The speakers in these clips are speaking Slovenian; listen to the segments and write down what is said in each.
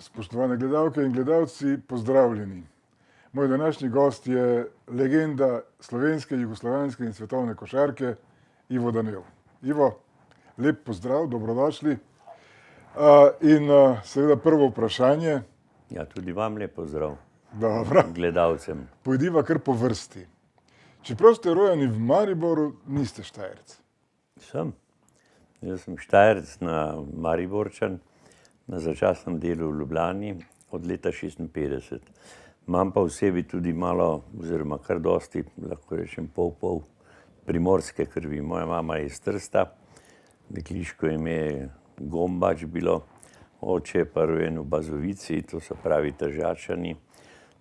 Spoštovane gledalke in gledalci, pozdravljeni. Moj današnji gost je legenda slovenske, jugoslovanske in svetovne košarke Ivo Danel. Ivo, lep pozdrav, dobrodošli. In seveda prvo vprašanje. Ja, tudi vam lep pozdrav. Dobro. Gledalcem. Pojdiva kar po vrsti. Čeprav ste rojeni v Mariboru, niste Štajerec. Sem. Jaz sem Štajerec na Mariborčan, na začasnem delu v Ljubljani od leta 1956. Imam pa v sebi tudi malo, oziroma kar dosti, lahko rečem pol primorske krvi. Moja mama je iz Trsta, dekliško ime je Gombač bilo, oče pa rojen v Bazovici, to so pravi Tržačani,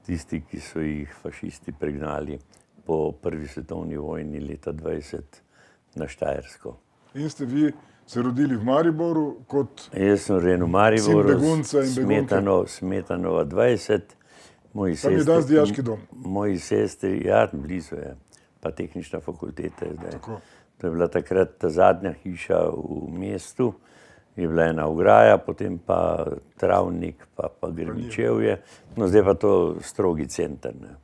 tisti, ki so jih fašisti pregnali po prvi svetovni vojni leta 20 na Štajersko. In ste vi se rodili v Mariboru kot Jaz sem rojen v Mariboru, begunca in begunke. Smetanova 20. Tam je danes dijaški dom. Moji sestri, ja, blizu je, pa tehnična fakulteta je zdaj. Tako. To je bila takrat ta zadnja hiša v mestu, je bila ena ograja, potem pa travnik, pa Grmičevje, no zdaj pa to strogi center. Ne.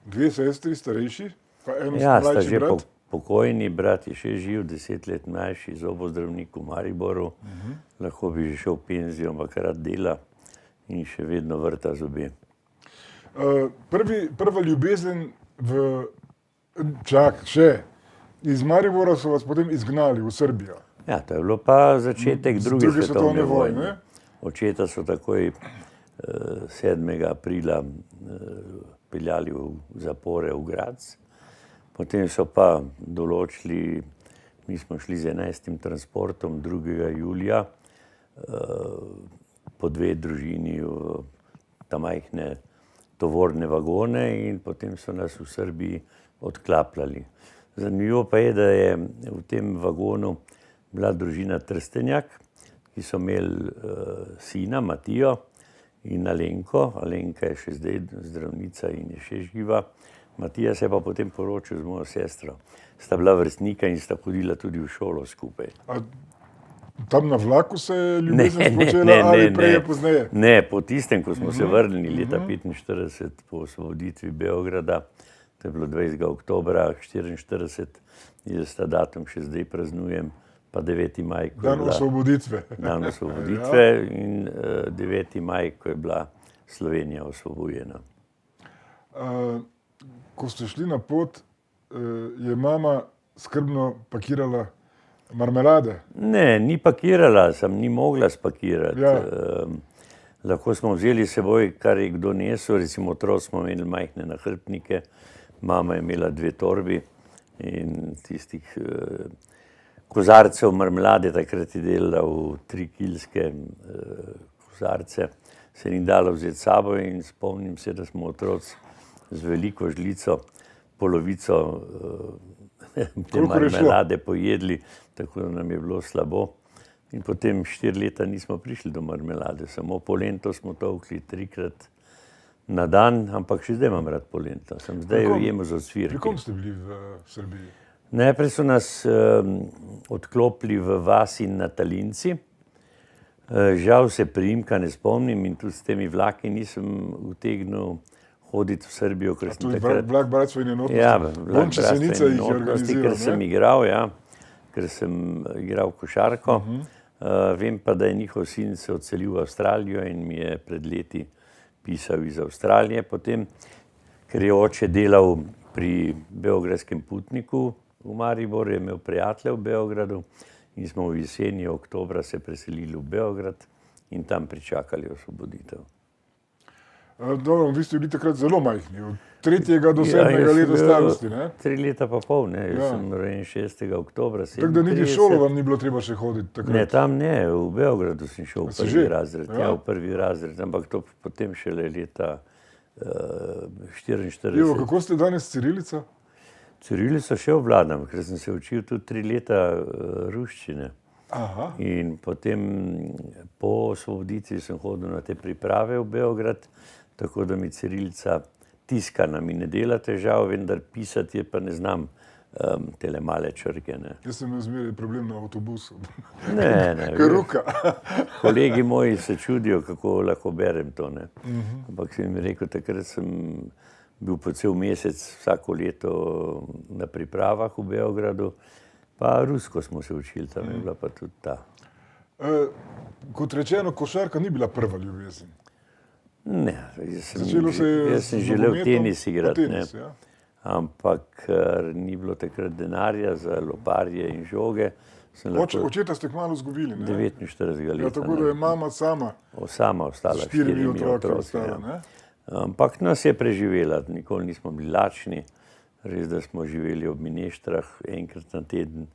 Dve sestri, starejši, pa eno Ja, sta mlajši že brat. pokojni, brat je še živ, 10 let mlajši, zobozdravnik v Mariboru, lahko bi že šel v penzijo, ampak rad dela in še vedno vrta zobe. Prva ljubezen iz Maribora so vas potem izgnali v Srbijo. Ja, to je bilo pa začetek druge svetovne vojne. vojne. Očeta so takoj 7. aprila peljali v zapore v Gradec. Potem so pa določili, mi smo šli z 11. transportom 2. julija po dve družini v ta majhne tovorne vagone in potem so nas v Srbiji odklapljali. Zanimivo pa je, da je v tem vagonu bila družina Trstenjak, ki so imeli sina Matijo in Alenko. Alenka je še zdaj zdravnica in je še živa. Matija se je pa potem poročil z mojo sestro. Sta bila vrstnika in sta hodila tudi v šolo skupaj. A tam na vlaku se je ljubezen počela ali prej pozneje? Ne, po tistem, ko smo se vrnili leta 1945 po osvoboditvi Beograda, to je bilo 20. oktobra 1944, jaz ta datum še zdaj praznujem, pa 9. maj, ko je Dan bila osvoboditve. dan osvoboditve in 9. maj, ko je bila Slovenija osvobojena. Ko ste šli na pot, je mama skrbno pakirala marmelade. Ne, ni pakirala, ni mogla spakirati. Ja. Lahko smo vzeli s seboj, kar je kdo nesel, recimo otroci smo imeli majhne nahrbtnike, mama je imela 2 torbi in tistih kozarcev marmelade, takrat je delala v 3-kilske kozarce, se ni dalo vzeti s sabo in spomnim se, da smo otroci z veliko žlico polovico te marmelade pojedli, tako da nam je bilo slabo. In potem 4 leta nismo prišli do marmelade, samo polento smo tolkli 3-krat na dan, ampak še zdaj imam rad polento. Sem zdaj jo jem z ocvirki. Pri kom ste bili v Srbiji? Najprej so nas odklopili v vasi Natalinci. Žal se priimka ne spomnim in tudi s temi vlaki nisem utegnil hoditi v Srbijo, ker sem takrat... Vlak bratstva in enotnosti? Ja, vlak bratstva in jih je enotnosti, organiziral, ker sem igral, ja, ker sem igral košarko. Vem pa, da je njihov sin se odselil v Avstralijo in mi je pred leti pisal iz Avstralije. Potem, ker je oče delal pri Beogradskem Putniku v Mariboru, je imel prijatelje v Beogradu in smo v jeseni oktobra se preselili v Beograd in tam pričakali osvoboditev. Dobro, vi ste bili takrat zelo majhni, od 3. do 7. leta starosti, ne? 3 leta pa pol, ne, jaz sem rojen 6. oktobra 37. Tako da niti v šolo vam ni bilo treba še hoditi takrat? Ne, tam ne, v Beogradu sem šel v prvi razred, Ja. v prvi razred, ampak to potem šele leta 44. Ivo, kako ste danes cirilica? Cirilico še obvladam, ker sem se učil tudi 3 leta ruščine. Aha. In potem po osvoboditvi sem hodil na te priprave v Beograd, tako da mi cirilica tiskana mi ne dela težav, vendar pisati je pa ne znam tele male črke. Ne. Jaz sem imel zmeraj problem na avtobusu. Ne, Karuka. kolegi moji se čudijo, kako lahko berem to. Ne. Ampak sem jim rekel, takrat sem bil po cel mesec vsako leto na pripravah v Beogradu, pa rusko smo se učili, tam je bila pa tudi ta. Kot rečeno, košarka ni bila prva ljubezen. Ne, Začelo se je jaz sem z želel nogometom, tenis pa igrati, tenis, ne. ja. Ampak ker ni bilo takrat denarja za loparje in žoge, sem lahko Očeta ste kmalu izgubili, ne? 49 Ja, let. tako da je mama sama Sama ostala s s 4 otroki. otroki ostala, Ja. ne? Ampak nas je preživela, nikoli nismo bili lačni, res da smo živeli ob mineštrah, enkrat na teden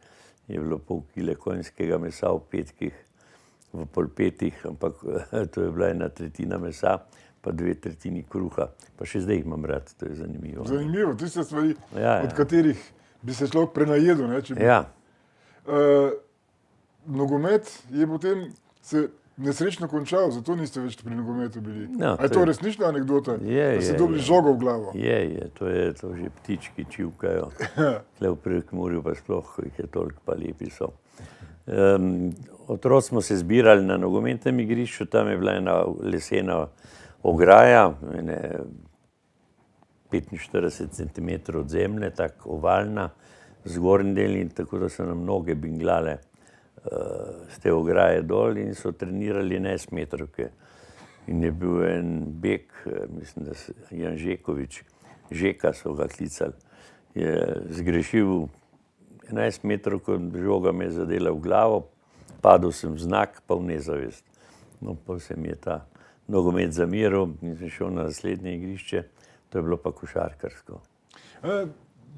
je bilo pol kile konjskega mesa v petkih, v polpetih, ampak to je bila 1/3 mesa, pa 2/3 kruha, pa še zdaj jih imam rad, to je zanimivo. Zanimivo, tiste stvari, Ja. od katerih bi se človek prenajedel, ne? Če bi... Ja, Nogomet je potem se nesrečno končal, zato niste več pri nogometu bili. Ja, A je to to je- resnična anekdota? Je, da ste je, dobili je. žogo v glavo? je, to že ptički čivkajo. Tle v Prekmurju pa sploh, ko jih je toliko, pa lepi so. Otroci smo se zbirali na nogometnem igrišču, tam je bila ena lesena ograja, 45 cm od zemlje, tako ovalna, zgornji del, in tako da so nam noge binglale z te ograje dol in so trenirali 11 metrovke. In je bil en bek, mislim, da se Jan Žekovič, Žeka so ga klicali, je zgrešil 11 metrov, ko žoga me je zadela v glavo, padel sem v znak, pa v nezavest. No, pa se mi je ta nogomet zamiral in sem šel na naslednje igrišče, to je bilo pa košarkarsko.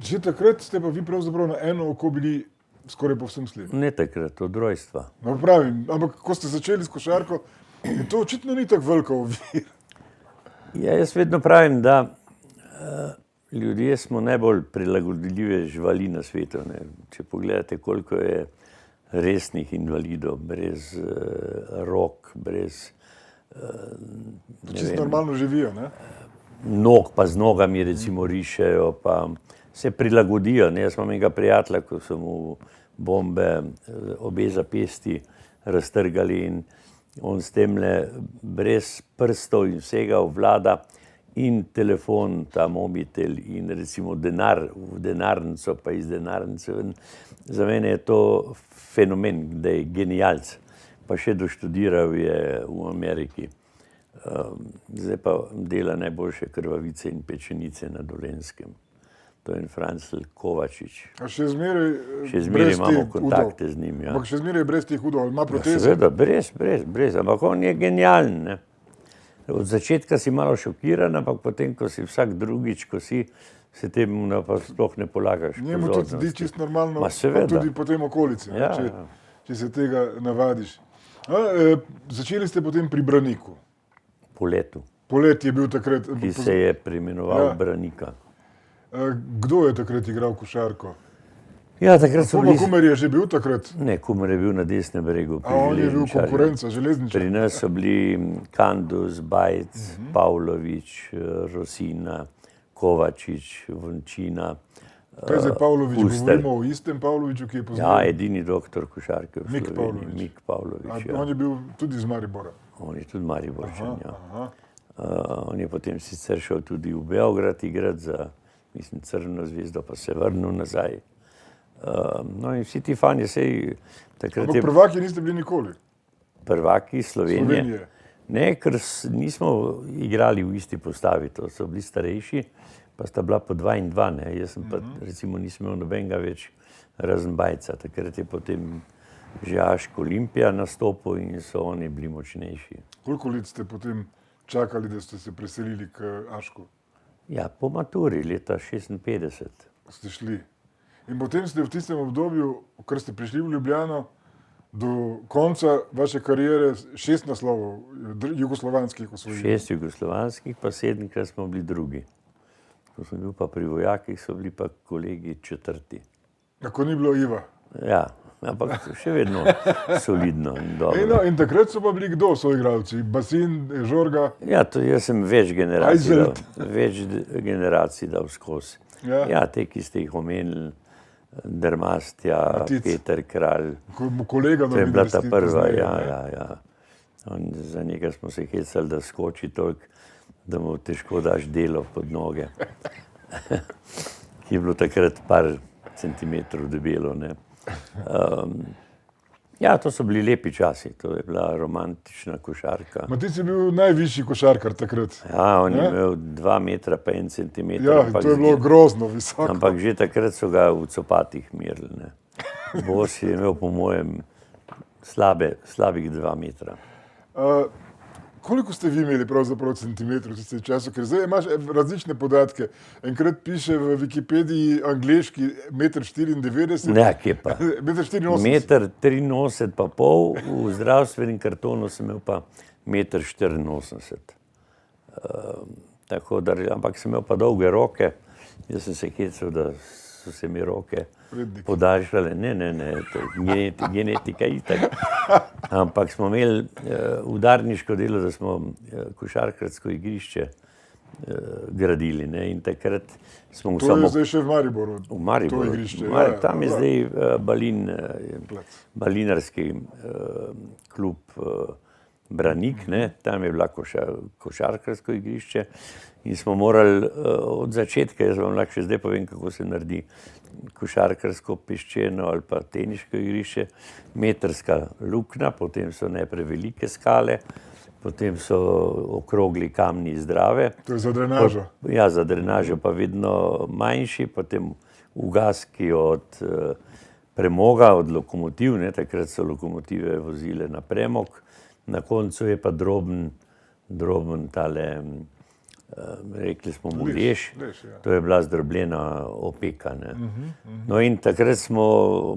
Že takrat ste pa vi pravzaprav na eno oko bili skoraj povsem slepi. Ne takrat, od rojstva. No, pravim, ampak ko ste začeli s košarko, je to očitno ni tako velika ovira. Ja, jaz vedno pravim, da ljudje smo najbolj prilagodljive živali na svetu. Ne. Če pogledate, koliko je resnih invalidov, brez rok, brez Čisto normalno živijo, ne? nog, pa z nogami recimo rišejo, pa se prilagodijo. Ne. Jaz imam enega prijatelja, ko so mu bombe obe zapesti raztrgali in on s temle brez prstov in vsega obvlada in telefon, ta mobitel in recimo denar v denarnico, pa iz denarnice ven. Za mene je to fenomen, da je genialc. Pa še doštudiral je v Ameriki. Zdaj pa dela najboljše krvavice in pečenice na Dolenjskem. To je en Francl Kovačič. A še zmeraj Še zmeraj brez imamo teh kontakte udov? z njim. Ja. Ampak še zmeraj brez teh udov, ima proteze? Seveda, brez, ampak on je genijalen. Ne. Od začetka si malo šokiran, ampak potem, ko si vsak drugič, ko si, se temu pa sploh ne polagaš. Njemu tudi zdi pozornosti. čisto normalno, Ma pa seveda. tudi potem okolici, Ja, če, ja. če se tega navadiš. Začeli ste potem pri Braniku. Po letu, Polet je bil takrat. ki se je preimenoval Ja. Branika. Kdo je takrat igral košarko? Ja, takrat so Kuba bili... Kumer je že bil takrat, Ne, Kumer je bil na desnem bregu. a on je bil Železničarju. konkurenca, železničar. Pri nas so bili Kandus, Bajc, Pavlović, Rosina, Kovačič, Vončina. Kaj zdaj Pavlović, Puster. govorimo o istem Pavloviću, ki je Ja, poznal? edini doktor košarke v Mik Sloveniji. Pavlović. Mik Pavlović, ja. On je bil tudi iz Maribora. On je tudi Mariborčan, ja. Aha. On je potem sicer šel tudi v Beograd igrati za, mislim, Crveno zvezdo, pa se vrnil nazaj. No in vsi ti fani, sej takrat Ampak je prvaki niste bili nikoli. prvaki Slovenije. Slovenije. Ne, ker nismo igrali v isti postavi, to so bili starejši, pa sta bila po 2 in 2, ne. Jaz sem pa recimo nisem imel nobenega več razen Bajca. Takrat je potem že Aško Olimpija nastopil in so oni bili močnejši. Koliko let ste potem čakali, da ste se preselili k Ašku? Ja, po maturi leta 56. Ste šli. In potem ste v tistem obdobju, ko ste prišli v Ljubljano, do konca vaše kariere 6 naslovov jugoslovanskih osvojili. 6 jugoslovanskih, pa 7-krat smo bili drugi. Ko sem bil pa pri vojakih, so bili pa kolegi 4. Ako ni bilo Iva. Ja, ampak še vedno solidno in dobro. No, in takrat so pa bili kdo so igralci? Basin, Žorga. Ja, to jaz sem več generacij Ajzelt. dal skozi. Ja. Ja, te, ki ste jih omenili, Dermastja, Matic. Peter Kralj. Kolega To je bila ta novinarski prva, pozneje, ja, ne. ja, ja. Za njega smo se hecali, da skoči toliko, da mu težko daš delo pod noge. Ki je bilo takrat par centimetrov debelo, ne. Ja, to so bili lepi časi, to je bila romantična košarka. Matic je bil najvišji košarkar takrat. Ja, on je Ne? imel 2 metra pa 1 centimeter. Ja, in to je bilo grozno visoko. Ampak že takrat so ga v copatih merili, ne. Bos je imel po mojem slabih 2 metra. Koliko ste vi imeli pravzaprav centimetrov v času? Ker zdaj imaš različne podatke. Enkrat piše v Wikipediji angleški 1,94 m. Ne, kje pa. 1,84 m. Meter 83 pa pol, v zdravstvenem kartonu sem imel pa 1,84 m. Tako da, ampak sem imel pa dolge roke. Jaz sem se hecal, da so se mi roke podaljšale. Ne, to je genetika itak. Ampak smo imeli udarniško delo, da smo košarkarsko igrišče gradili, ne, in takrat smo To je zdaj še v Mariboru. v Mariboru. To igrišče, Tam je ja. zdaj balinarski klub Branik, ne, tam je bila košarkarsko igrišče in smo morali od začetka, jaz vam lahko še zdaj povem, kako se naredi košarkarsko, peščeno ali pa teniško igrišče, metrska luknja, potem so najprej velike skale, potem so okrogli kamni zdrave. To je za drenažo. Ja, za drenažo pa vedno manjši, potem ugaski od premoga, od lokomotiv, ne, takrat so lokomotive vozile na premog, na koncu je pa droben tale, rekli smo mu leš, ja. to je bila zdrobljena opeka, ne. No in takrat smo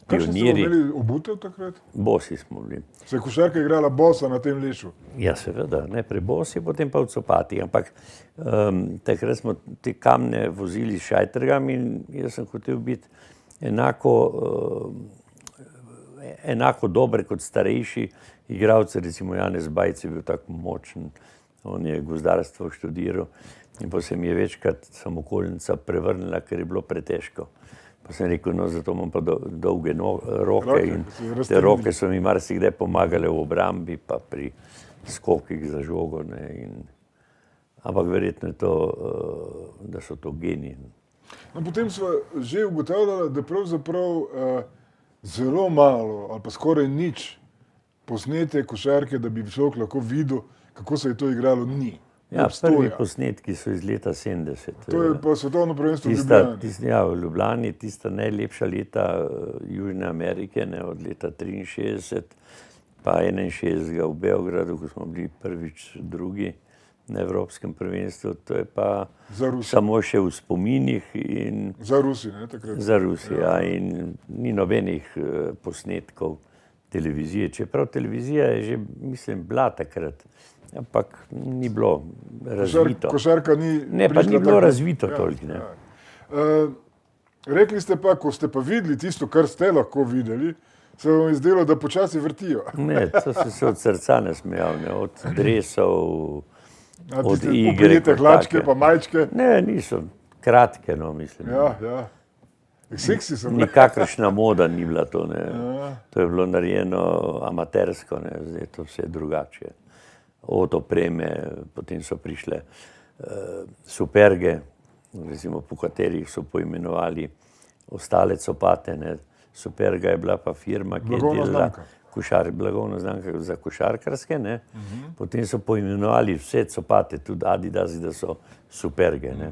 Kakšni ste pionirji, imeli obutev takrat? bosi smo bili. Se je košarka igrala bosa na tem lešu? Ja, seveda, najprej bosi, potem pa v copatih, ampak takrat smo te kamne vozili s šajtrgami in jaz sem hotel biti enako dober kot starejši igralci, recimo Janez Bajc je bil tako močen, on je gozdarstvo študiral in pa se mi je večkrat samokolnica prevrnila, ker je bilo pretežko. Pa sem rekel, no, zato imam pa dolge roke in te roke so mi marsikdaj pomagale v obrambi, pa pri skokih za žogo, ne, ampak verjetno je to, da so to geni. No, potem smo že ugotavljali, da pravzaprav zelo malo ali pa skoraj nič posnete košarke, da bi človek lahko videl, kako se je to igralo, ni. Ja, prvi posnetki so iz leta 70. To je pa svetovno prvenstvo v Ljubljani. Ja, v Ljubljani, tista najlepša leta Južne Amerike, ne, od leta 63 pa 61 v Beogradu, ko smo bili prvič drugi na Evropskem prvenstvu, to je pa samo še v spominih in za Rusi, ne, takrat. Za Rusi, ja, in ni nobenih posnetkov televizije, čeprav televizija je že, mislim, bila takrat, ampak ni bilo razvito. Košarka ni Ne, pa ni bilo razvito toliko, ne. Rekli ste pa, ko ste pa videli tisto, kar ste lahko videli, se vam je zdelo, da počasi vrtijo. Ne, to so se od srca nasmejal, ne, od dresov, od tiste igre. oprijete hlačke pa majčke. Ne, niso kratke, no, mislim. Ja. Seksi so bili. Nikakršna moda ni bila to, ne. To je bilo narejeno amatersko, ne, zdaj to vse drugače. Od opreme, potem so prišle superge, recimo po katerih so poimenovali ostale copate, ne. Superga je bila pa firma, ki je delala blagovna znamka za košarkarske, ne. Potem so poimenovali vse copate, tudi Adidas, da so superge, ne.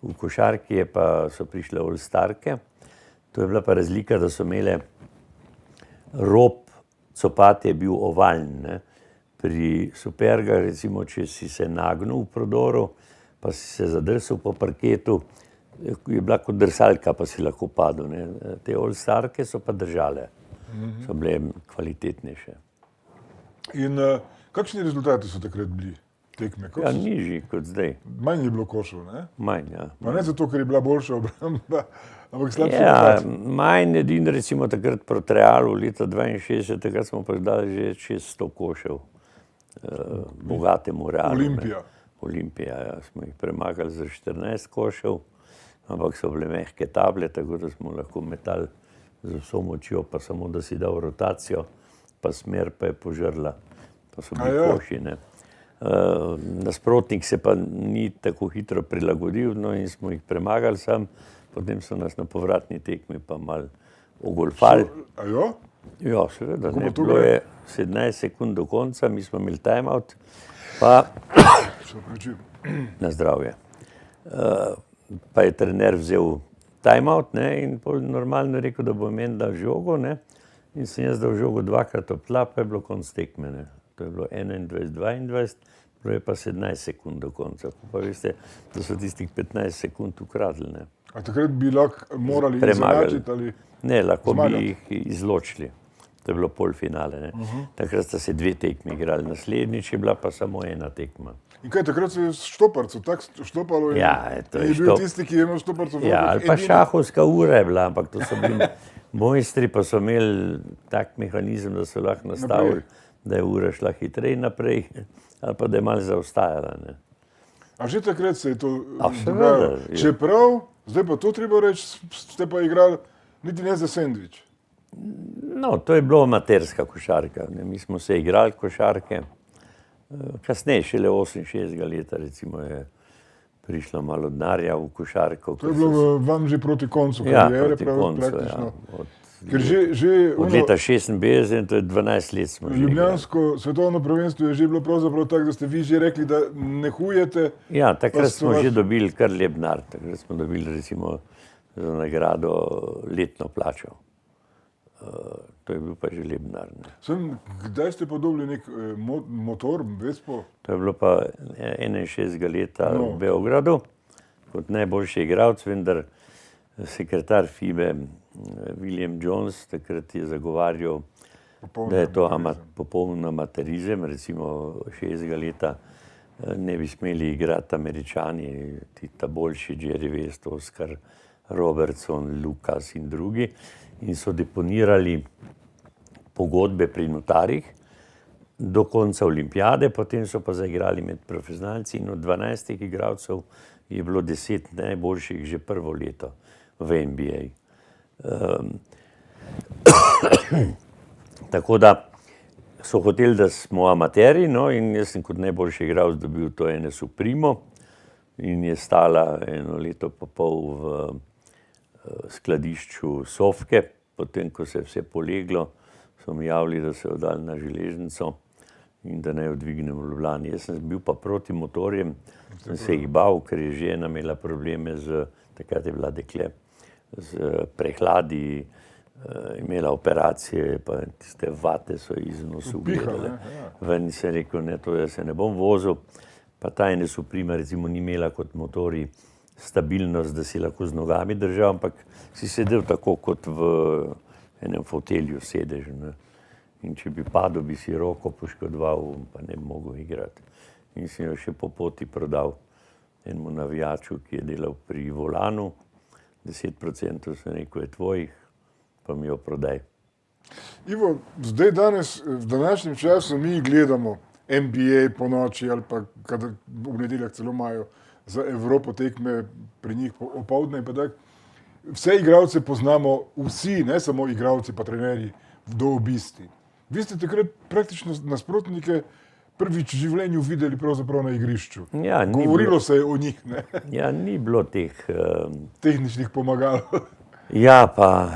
V košarki je pa so prišle all-starke, to je bila pa razlika, da so imele rob copate je bil ovalen, ne. Pri supergah, recimo, če si se nagnil v prodoru, pa si se zadrsal po parketu, je bila kot drsalka, pa si lahko padel, ne. Te all-starke so pa držale, so bile kvalitetnejše. In kakšni rezultati so takrat bili tekme? Ja, nižji kot zdaj. Manj je bilo košev, ne? Manj, ja. Pa ne zato, ker je bila boljša obramba, ampak slabši Ja, napad. manj edin, recimo takrat proti Realu leta 62, takrat smo pa dali že 600 košev bogatemu Realu. Olimpija. Olimpija, ja, smo jih premagali za 14 košev, ampak so bile mehke table, tako da smo lahko metali z vso močjo, pa samo da si dal rotacijo, pa smer pa je požrla, pa so bili koši, ne. Nasprotnik se pa ni tako hitro prilagodil, no, in smo jih premagali sam, potem so nas na povratni tekmi pa malo ogolfali. A jo? Ja, seveda, Kako ne, pa to bilo gre? je 17 sekund do konca, mi smo imeli timeout, pa Se opravičujem. na zdravje. Pa je trener vzel timeout, ne, in pol normalno je rekel, da bo meni dal žogo, ne, in sem jaz dal žogo dvakrat ob tla, pa je bilo konc tekme, ne. To je bilo 21-22, bilo je pa 17 sekund do konca. Pa veste, da so tistih 15 sekund ukradli, ne. A takrat bi lahko morali Premagali. izenačiti ali... Ne, lahko Zmagali. bi jih izločili. To je bilo polfinale, ne. Takrat sta se 2 tekmi igrali, naslednjič je bila pa samo 1 tekma. In kaj, takrat se je štoparcu tako štopalo in, Ja, to je in je bil štop- tisti, ki je imel štoparcu v Ja, rokah ali pa edini. šahovska ura je bila, ampak to so bili mojstri, pa so imeli tak mehanizem, da so lahko nastavili, da je ura šla hitreje naprej, ali pa da je malo zaostajala, ne. A že takrat se je to A, seveda, dogajalo. je. Čeprav, zdaj pa to treba reči, ste pa igrali niti ne za sendvič. No, to je bilo amaterska košarka, ne. Mi smo se igrali košarke, kasneje, šele 68 leta, recimo, je prišlo malo denarja v košarko. To je bilo vam že proti koncu Ja, karijere, proti koncu, praktično. ja. Ker že Od leta 56, to je 12 let smo že igrali. Ljubljansko svetovno prvenstvo je že bilo pravzaprav tako, da ste vi že rekli, da ne hujete. Ja, takrat Pa so smo vas- že dobili kar lep denar, takrat smo dobili recimo za nagrado letno plačo. To je bil pa že lep denar, ne. Kdaj ste pa dobili nek motor, Vespo? To je bilo pa 61 leta No. v Beogradu kot najboljši igralec, vendar sekretar FIBE William Jones takrat je zagovarjal, da je to popoln amaterizem, recimo 60 leta ne bi smeli igrati Američani, ti ta boljši, Jerry West, Oscar Robertson, Lucas in drugi, in so deponirali pogodbe pri notarjih do konca olimpijade, potem so pa zaigrali med profesionalci in od 12 igralcev je bilo 10 najboljših že prvo leto v NBA. Tako da so hoteli, da smo amateri, no, in jaz sem kot najboljši igralec dobil to NSU Primo in je stala 1 leto pa pol v skladišču Sofke. Potem, ko se je vse poleglo, so mi javili, da se je oddali na železnico in da naj jo dvignem v Ljubljani. Jaz sem bil pa proti motorjem, sem se jih bal, ker je žena imela probleme z, takrat je bila dekle, z prehladi, imela operacije, pa tiste vate so iz nosu gledale. Ven sem rekel, ne, to jaz se ne bom vozil, pa ta NSU Prima recimo ni imela kot motorji stabilnost, da si lahko z nogami držal, ampak si sedel tako kot v enem fotelju sedež, ne. In če bi padel, bi si roko poškodoval, pa ne bi mogel igrati. In sem jo še po poti prodal enemu navijaču, ki je delal pri volanu, 10% sem rekel, je tvojih, pa mi jo prodaj. Ivo, zdaj danes, v današnjem času mi gledamo NBA po noči ali pa kadar v nedeljah celo imajo za Evropo tekme pri njih opoldne in pa tako. Vse igralce poznamo vsi, ne samo igralci pa trenerji do obisti. Vi ste takrat praktično nasprotnike prvič v življenju videli pravzaprav na igrišču. Ja, ni Govorilo se je o njih, ne? Ja, ni bilo teh Tehničnih pomagal. Ja, pa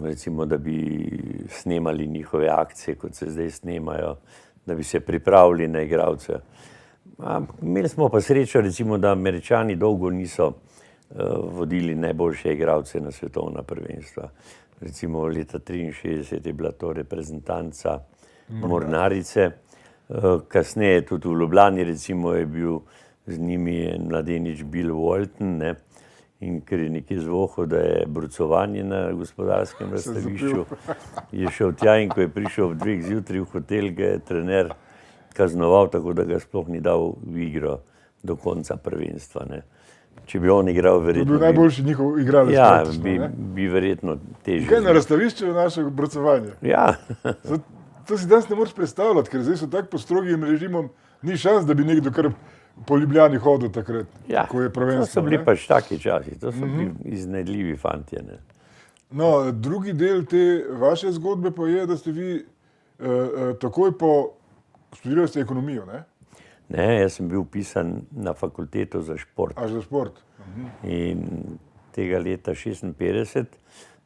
recimo, da bi snemali njihove akcije, kot se zdaj snemajo, da bi se pripravili na igralce. Imeli smo pa srečo, recimo, da Američani dolgo niso vodili najboljše igralce na svetovna prvenstva. Recimo leta 1963 je bila to reprezentanca Mornarice. Kasneje tudi v Ljubljani recimo je bil z njimi en mladenič Bill Walton, ne. In ker je nekje zvohal, da je brucovanje na gospodarskem razstavišču, je šel tja in ko je prišel ob 2 zjutraj v hotel, ga je trener kaznoval, tako da ga sploh ni dal v igro do konca prvenstva, ne. Če bi on igral, To je verjetno bil najboljši njihov igralec. ja, praktično, ne? bi verjetno težje. Kaj na razstavišču je naše brucovanje? Ja, To si danes ne moreš predstavljati, ker zdaj so tako pod strogim režimom, ni šans, da bi nekdo kar po Ljubljani hodil takrat, Ja, ko je to prvenstvo. so bili ne? pač taki časi, to so bili iznajdljivi fantje. Ne. No, drugi del te vaše zgodbe pa je, da ste vi takoj po študirali ste ekonomijo, ne? Ne, jaz sem bil vpisan na fakulteto za šport. A za šport. In tega leta 56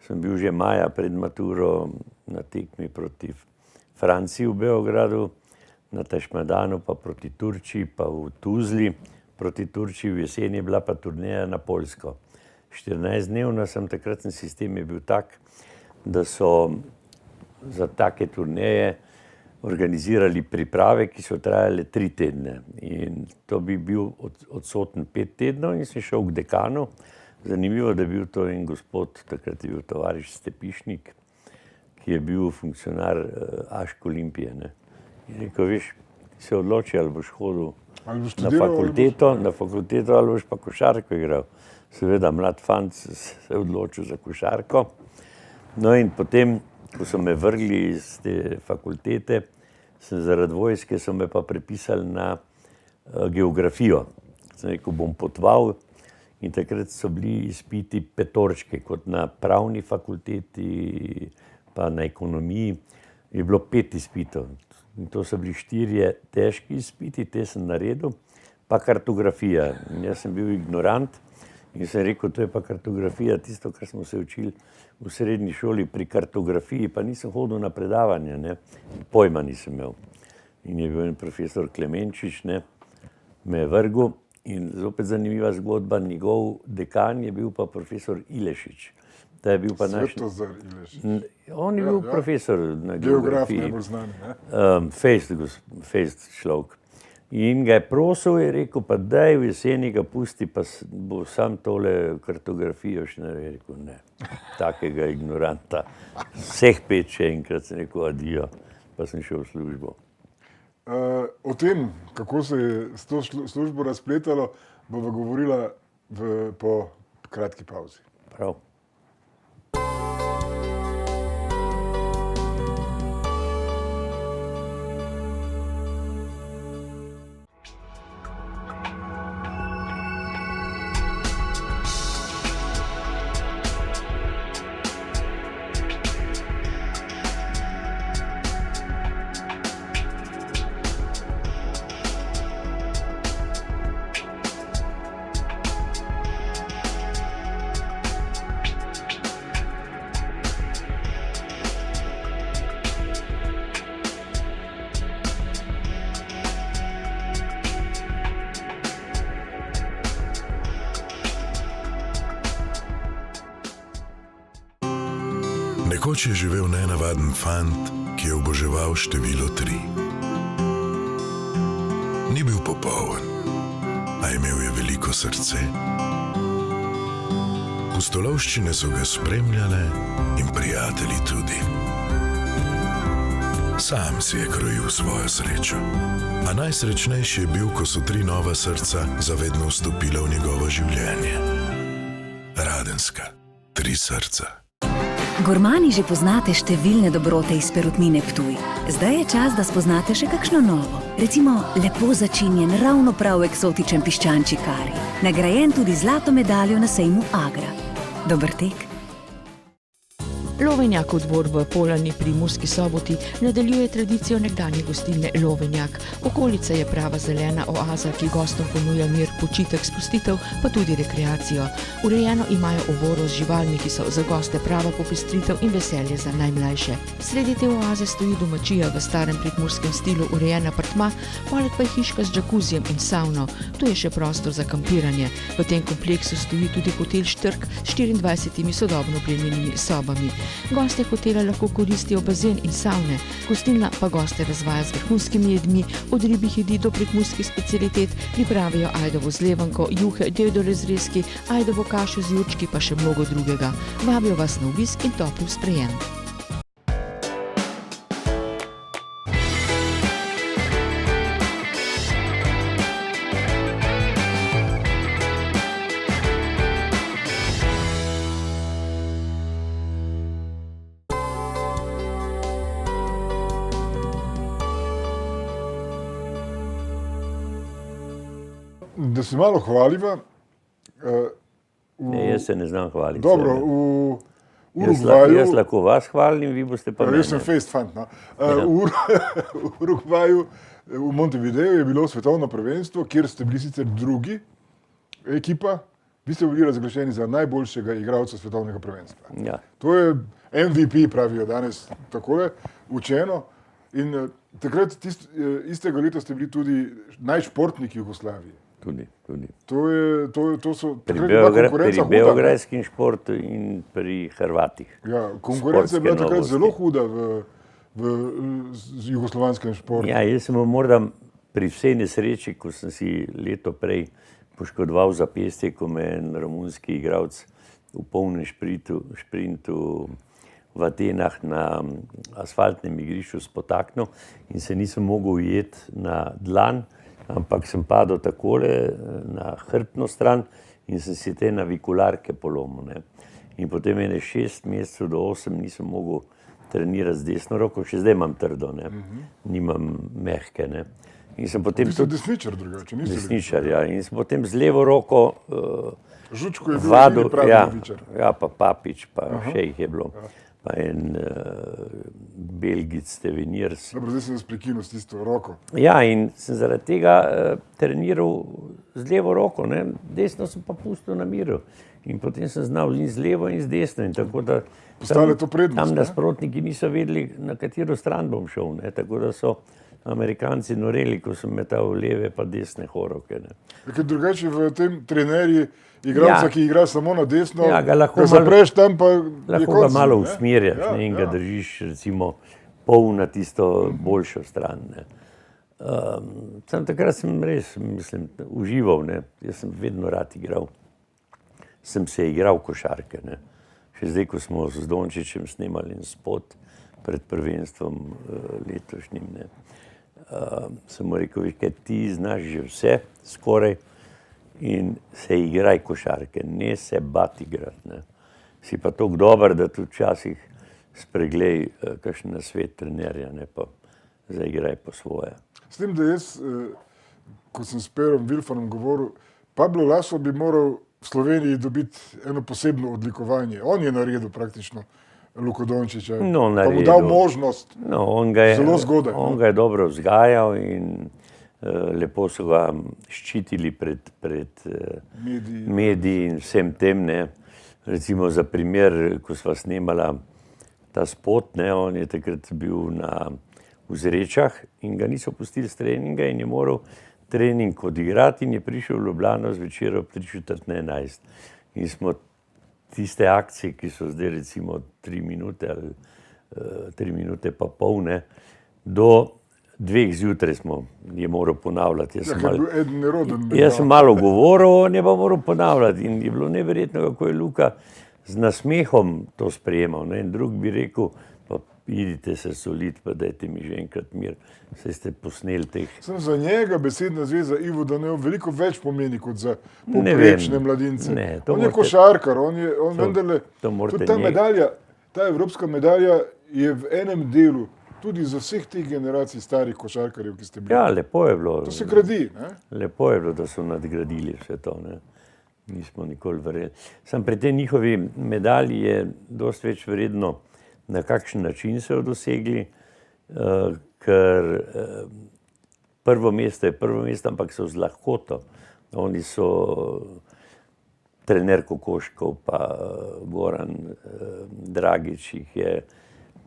sem bil že maja pred maturo na tekmi proti Franciji v Beogradu, na Tašmadanu pa proti Turčiji, pa v Tuzli proti Turčiji, v jeseni je bila pa turneja na Poljsko. 14-dnevna takratni sistem je bil tak, da so za take turneje organizirali priprave, ki so trajale 3 tedne. In to bi bil odsoten 5 tednov in sem šel k dekanu. Zanimivo, da je bil to en gospod, takrat je bil tovariš Stepišnik, ki je bil funkcionar Ašk Olimpije. Ne. In rekel, veš, ti se odloči, ali boš hodil Ali boš na študiral, fakulteto, ali boš pa košarko igral. Seveda, mlad fant se je odločil za košarko. No in potem, ko so me vrgli iz te fakultete, sem zaradi vojske, so me pa prepisali na geografijo. Sem rekel, bom potoval in takrat so bili izpiti petorčke, kot na pravni fakulteti, pa na ekonomiji je bilo 5 izpitov. In to so bili 4 težki izpiti, te sem naredil, pa kartografija. In jaz sem bil ignorant in sem rekel, to je pa kartografija, tisto, kar smo se učili v srednji šoli pri kartografiji, pa nisem hodil na predavanje, ne. Pojma nisem imel. In je bil en profesor Klemenčič, ne, me je vrgel in zopet zanimiva zgodba, njegov dekan je bil pa profesor Ilešič. Ta je bil pa naš... Svetozar Ilešič. On je bil profesor na Geograf geografiji. najbolj znani, ne? Fejst človek. In ga je prosil, je rekel, pa daj v jeseni ga pusti, pa bo sam tole kartografijo še naredil. Rekel, ne, takega ignoranta. Vseh 5 še enkrat sem rekel adijo, pa sem šel v službo. O tem, kako se je s to službo razpletalo, bova govorila po kratki pauzi. Prav. Nekoč je živel nenavaden fant, ki je oboževal število 3. Ni bil popoln, a imel je veliko srce. Pustolovščine so ga spremljale in prijatelji tudi. Sam si je krojil svojo srečo, a najsrečnejši je bil, ko so 3 nova srca zavedno vstopila v njegovo življenje. Radenska, 3 srca. Gurmani že poznate številne dobrote iz Perutnine Ptuj. Zdaj je čas, da spoznate še kakšno novo. Recimo lepo začinjen, ravno prav eksotičen piščančji kari. Nagrajen tudi z zlato medaljo na sejmu Agra. Dober tek. Lovenjakov dvor v Polani pri Murski Soboti nadaljuje tradicijo nekdanje gostilne Lovenjak. Okolica je prava zelena oaza, ki gostom ponuja mir, počitek, sprostitev, pa tudi rekreacijo. Urejeno imajo oboro z živalmi, ki so za goste prava popestritev in veselje za najmlajše. Sredi te oaze stoji domačija v starem prekmurskem stilu urejen apartma, poleg pa je hiška z džakuzijem in savno. Tu je še prostor za kampiranje. V tem kompleksu stoji tudi hotel Štrk s 24 sodobno opremljenimi sobami. Goste hotela lahko koristijo bazen in savne, gostilna pa goste razvaja z vrhunskimi jedmi, od ribjih jedi do prekmurskih specialitet, pripravijo ajdovo zlevanko, juhe, dedole zrezki, ajdovo kašo z jurčki pa še mnogo drugega. Vabijo vas na obisk in topel sprejem. Da se malo hvaliva. Ne, jaz se ne znam hvaliti. Dobro, sebe. v Urugvaju. Jaz lahko vas hvalim, vi boste pa mene. Jaz sem fejst fant. No. V Urugvaju, v Montevideo je bilo svetovno prvenstvo, kjer ste bili sicer drugi ekipa, vi ste bili razglašeni za najboljšega igralca svetovnega prvenstva. Ja. To je MVP, pravijo danes takole, učeno. In takrat istega leta ste bili tudi najšportniki Jugoslavije. Tudi. To so Pri, takrat je bila konkurenca pri huda. beograjskim športu in pri Hrvatih. Ja, konkurenca je bila Sportske takrat novosti. zelo huda v jugoslovanskem športu. Ja, jaz sem morda pri vsej nesreči, ko sem si leto prej poškodoval zapestje, ko me je en romunski igralec v polnem šprintu v Atenah na asfaltnem igrišču spotaknil in se nisem mogel ujeti na dlan, ampak sem padel takole na hrbtno stran in sem si te navikularke polomil. Ne. In potem ene 6 mesecev do 8 nisem mogel trenirati z desno roko, še zdaj imam trdo, ne. Nimam mehke. Ne. In sem potem Vi ste desničar drugače, niste desničar, ja. In sem potem z levo roko Žučko je bil vadil, edini pravi ja, levičar. ja, pa Papič, pa še jih je bilo. Pa en Belgic Stevenirs. Dobro, zdaj sem vas prekinil s tisto roko. Ja, in sem zaradi tega treniral z levo roko, ne. Desno sem pa pustil na miru. In potem sem znal in z levo in z desno. In tako da Postale to prednost, tam ne? nasprotniki niso vedeli, na katero stran bom šel. Ne. Tako da so Amerikanci noreli, ko sem metal leve pa desne horoke. Ne. Ker drugače v tem trenerji igralca, Ja. ki igra samo na desno, Ja, ga lahko ga malo- zapreš tam, pa je Lahko konc, ga malo ne? usmerjaš, Ja, ne, in ja. ga držiš recimo pol na tisto boljšo stran. Ne. Sam takrat sem res, mislim, užival, ne. Jaz sem vedno rad igral. Sem se igral košarke. Ne. Še zdaj, ko smo z Dončićem snemali en spot pred prvenstvom letošnjim, ne. Sem mu rekel, veš kaj, ti znaš že vse skoraj in se igraj košarke, ne se bati igrati. Ne. Si pa tako dober, da tudi včasih spreglej kakšen nasvet trenerja, ne pa zaigraj po svoje. S tem, da jaz, ko sem s Perom Vilfanom govoril, Pablo Laso bi moral v Sloveniji dobiti eno posebno odlikovanje. On je naredil praktično Luko Dončića, No, pa mu naredil. dal možnost. No, on ga je, Zelo zgodaj, no. on ga je dobro vzgajal in lepo so ga ščitili pred Mediji. mediji in vsem tem. Ne. Recimo za primer, ko sva snemala ta spot, ne, on je takrat bil v Zrečah in ga niso pustili s treninga in je moral trening odigrati in je prišel v Ljubljano zvečer ob 11:45. In smo tiste akcije, ki so zdaj recimo 3 minute ali 3 minute pa pol, ne, do 2 zjutraj je moral ponavljati. Ja, ker je bil eden neroden. Jaz sem malo govoril, on je pa moral ponavljati in je bilo neverjetno, kako je Luka z nasmehom to sprejemal. Ne? In drug bi rekel, pa idite se soliti, pa dajte mi že enkrat mir, saj ste posneli teh. Sem za njega besedna zveza Ivo Danel veliko več pomeni kot za Ne povprečne vem. mladince. Ne, to On je morate- košarkar, on vendarle, to morate tudi ta njega- medalja, ta evropska medalja je v enem delu tudi za vseh teh generacij starih košarkarjev, ki ste bili. Ja, lepo je bilo. To se gradi, ne? Lepo je bilo, da so nadgradili vse to. Ne? Nismo nikoli verjeli. Sam pri tej njihovi medalji je dosti več vredno, na kakšen način so jo dosegli, ker prvo mesto je prvo mesto, ampak so z lahkoto. Oni so trener Kokoškov pa Goran Dragič jih je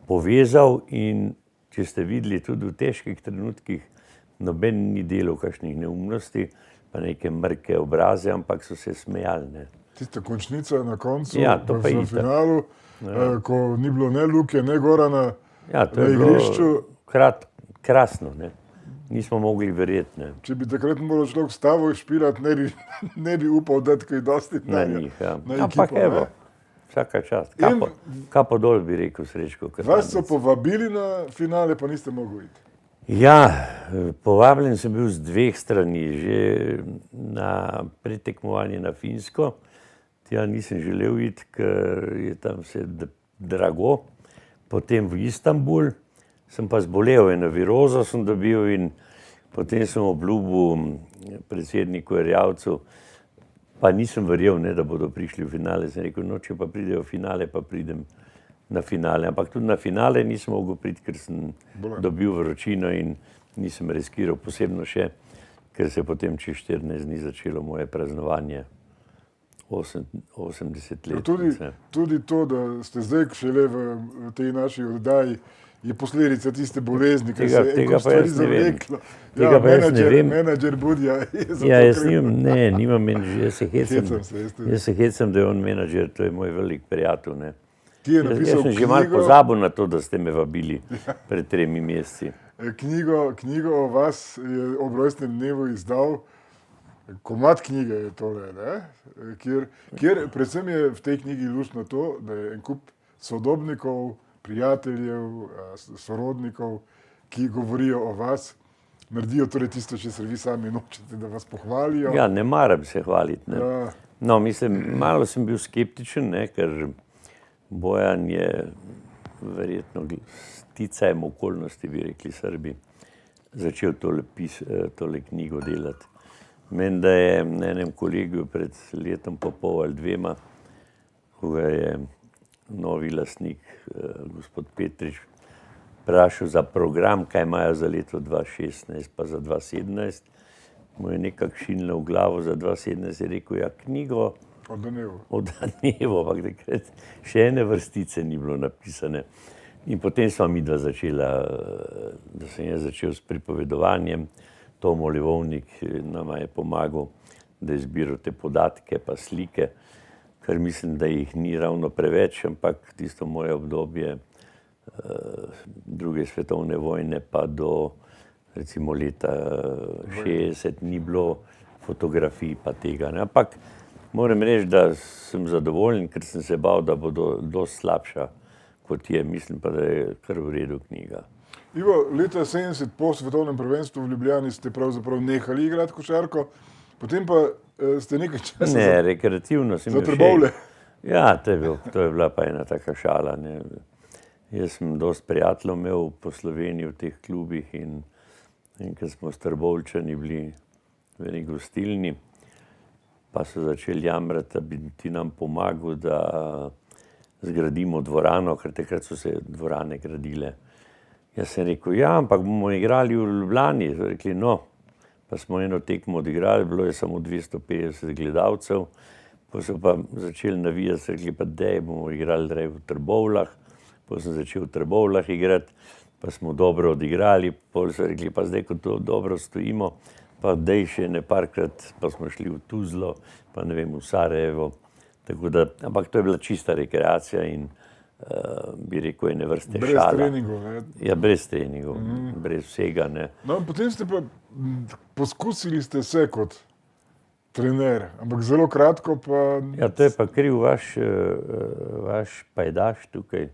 povezal in če ste videli tudi v težkih trenutkih, noben ni delal kakšnih neumnosti, pa neke mrke obraze, ampak so se smejali. Ne. Tista končnica na koncu, Ja, to pa v itak. finalu, ko ni bilo ne Luke, ne Gorana Ja, to na je igrišču. bilo krasno. Ne. Nismo mogli verjeti. Ne. Če bi takrat moral človek stavo špilati, ne bi upal dati kaj dosti Na denarja njih. Ja. na Ampak ekipo, evo, ne. vsaka čast. In- Kapo dol bi rekel Srečko. Vas so Katanec. povabili na finale, pa niste mogli iti. Ja, povabljen sem bil z 2 strani, že na pretekmovanje na Finsko. Tja nisem želel iti, ker je tam vse drago. Potem v Istanbul, sem pa zbolel, eno virozo sem dobil in Potem sem obljubil predsedniku Erjavcu, pa nisem verjel, ne, da bodo prišli v finale. Sem rekel, no, če pa pridejo v finale, pa pridem na finale. Ampak tudi na finale nisem mogel priti, ker sem dobil vročino in nisem riskiral, posebno še, ker se je potem čez 14 dni začelo moje praznovanje 80 let. Tudi to, da ste zdaj šele v tej naši oddaji, je posledica tiste bolezni, ki se je stvari zavleklo. Tega pa jaz ne vem. Menadžer Budja je za to jaz kriv. nimam menadžer, jaz se hecam, da je on menadžer, to je moj velik prijatelj, ne. Jaz sem že malo pozabil na to, da ste me vabili pred 3 meseci. Knjigo o vas je ob rojstnem dnevu izdal, komad knjige je tole, ne? Kjer predvsem je v tej knjigi luštno to, da je en kup sodobnikov, prijateljev, sorodnikov, ki govorijo o vas, naredijo torej tisto, česar vi sami nočete, da vas pohvalijo. Ja, ne maram se hvaliti, ne. Ja. No, mislim, malo sem bil skeptičen, ne, ker Bojan je verjetno sticajem okolnosti, bi rekli Srbi, začel tole knjigo delati. Meni, da je na enem kolegiju pred letom pa pol ali 2, ko ga je novi lastnik, gospod Petrič, vprašal za program, kaj imajo za leto 2016 pa za 2017. Mu je nekako šinilo v glavo za 2017, je rekel, ja, knjigo o Danevu, ampak takrat še ene vrstice ni bilo napisane. In potem sva midva začela, da sem jaz začel s pripovedovanjem. Tomo Levovnik nama je pomagal, da je zbiral te podatke pa slike, ker mislim, da jih ni ravno preveč, ampak tisto moje obdobje druge svetovne vojne pa do recimo leta 60 ni bilo fotografij pa tega, ne. Ampak moram reči, da sem zadovoljen, ker sem se bal, da bo dosti slabša, kot je. Mislim pa, da je kar v redu knjiga. Ivo, leta 70 po svetovnem prvenstvu v Ljubljani ste pravzaprav nehali igrati košarko, potem pa ste nekaj časa Ne, rekreativno sem za Trbovlje. Ja, to je bila pa ena taka šala, ne. Jaz sem dosti prijateljev imel po Sloveniji v teh klubih in ker smo s Trbovljčani bili v eni gostilni, pa so začeli jamrati, da bi ti nam pomagal, da zgradimo dvorano, ker takrat so se dvorane gradile. Jaz sem rekel, ja, ampak bomo igrali v Ljubljani. So rekli, no, pa smo eno tekmo odigrali, bilo je samo 250 gledalcev, pa so pa začeli navijati, so rekli, pa dej, bomo igrali raje v Trbovljah, pa sem začel v Trbovljah igrati, pa smo dobro odigrali, pol so rekli, pa zdaj, ko to dobro stojimo, pa dej še parkrat, pa smo šli v Tuzlo, pa ne vem, v Sarajevo, tako da, ampak to je bila čista rekreacija in bi rekel, ene vrste šala. Brez treningov, ne? Ja, brez treningov, brez vsega, ne. No, potem ste pa poskusili ste se kot trener, ampak zelo kratko pa... Ja, to je pa kriv vaš pajdaš tukaj